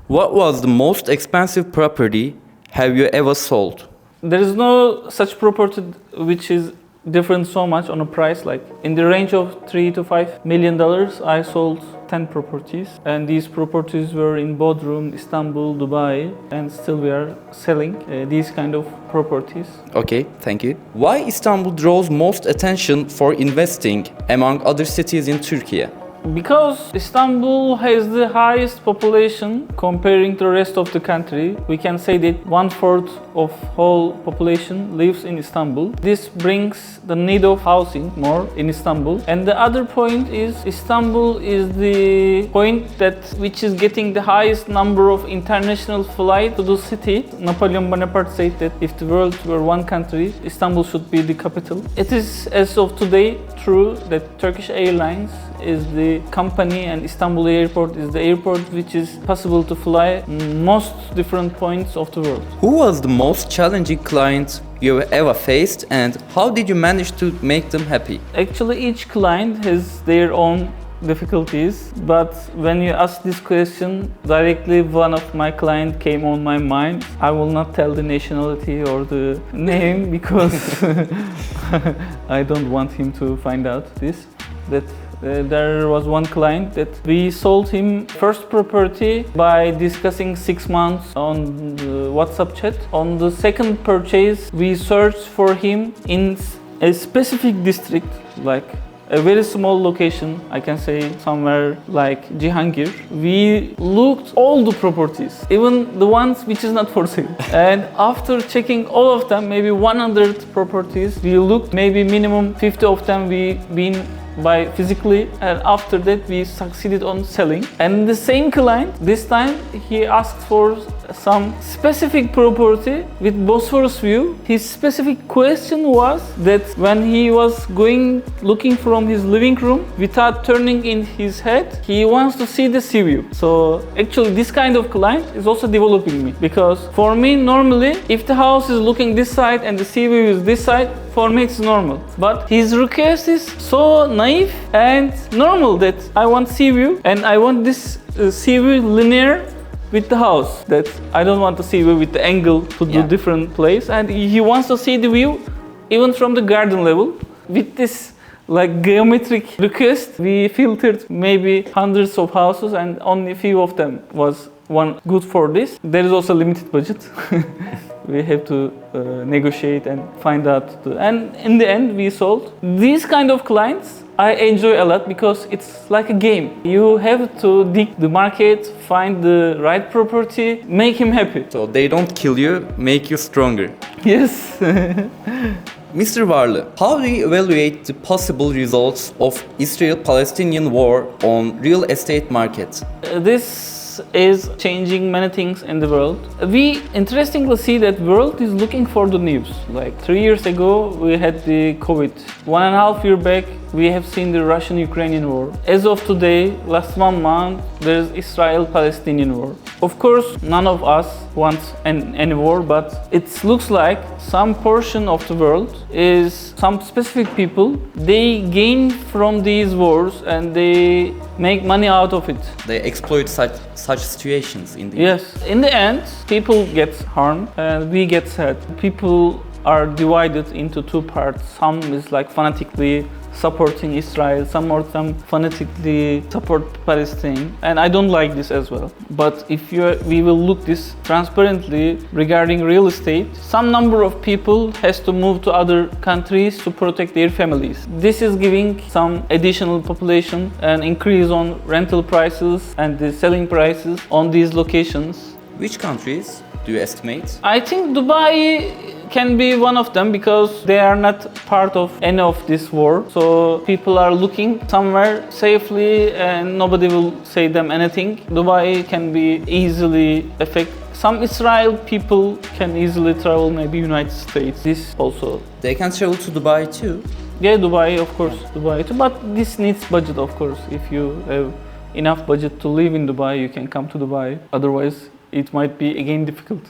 What was the most expensive property have you ever sold? There is no such property which is different so much on a price. Like in the range of $3 to $5 million, I sold 10 properties, and these properties were in Bodrum, Istanbul, Dubai, and still we are selling these kind of properties. Okay, thank you. Why Istanbul draws most attention for investing among other cities in Turkey? Because Istanbul has the highest population comparing to the rest of the country. We can say that 1/4 of whole population lives in Istanbul. This brings the need of housing more in Istanbul. And the other point is Istanbul is the point which is getting the highest number of international flights to the city. Napoleon Bonaparte said that if the world were one country, Istanbul should be the capital. It is as of today true that Turkish Airlines is the company and Istanbul Airport is the airport which is possible to fly most different points of the world. Who was the most challenging client you have ever faced, and how did you manage to make them happy? Actually, each client has their own difficulties, but when you ask this question directly, one of my clients came on my mind. I will not tell the nationality or the name because I don't want him to find out this. There was one client that we sold him first property by discussing 6 months on the WhatsApp chat. On the second purchase, we searched for him in a specific district, like a very small location, I can say somewhere like Cihangir. We looked all the properties, even the ones which is not for sale. And after checking all of them, maybe 100 properties, we looked maybe minimum 50 of them we been by physically, and after that we succeeded on selling. And the same client, this time he asked for some specific property with Bosphorus view. His specific question was that when he was looking from his living room, without turning in his head, he wants to see the sea view. So actually this kind of client is also developing me, because for me normally if the house is looking this side and the sea view is this side, for me it's normal. But his request is so naive and normal that I want sea view and I want this sea view linear with the house, that I don't want to see view with the angle to the different place, and he wants to see the view even from the garden level. With this like geometric request, we filtered maybe hundreds of houses and only few of them was one good for this. There is also limited budget. We have to negotiate and find out. And in the end, we sold. These kind of clients I enjoy a lot because it's like a game. You have to dig the market, find the right property, make him happy. So they don't kill you, make you stronger. Yes. Mr. Varlı, how do you evaluate the possible results of Israel-Palestinian war on real estate market? This is changing many things in the world. We interestingly see that world is looking for the news. Like 3 years ago, we had the COVID. 1.5 years back, we have seen the Russian-Ukrainian war. As of today, last 1 month, there's Israel-Palestinian war. Of course, none of us wants any war, but it looks like some portion of the world is some specific people, they gain from these wars and they make money out of it. They exploit such situations in the Yes. In the end, people get harmed and we get sad. People are divided into two parts. Some is like fanatically supporting Israel, some of them fanatically support Palestine, and I don't like this as well. But if we will look this transparently regarding real estate, some number of people has to move to other countries to protect their families. This is giving some additional population and increase on rental prices and the selling prices on these locations. Which countries do you estimate? I think Dubai can be one of them because they are not part of any of this war. So people are looking somewhere safely and nobody will say them anything. Dubai can be easily affected. Some Israel people can easily travel, maybe United States. This also. They can travel to Dubai too. Yeah, Dubai, of course, Dubai too. But this needs budget, of course. If you have enough budget to live in Dubai, you can come to Dubai. Otherwise, it might be again difficult.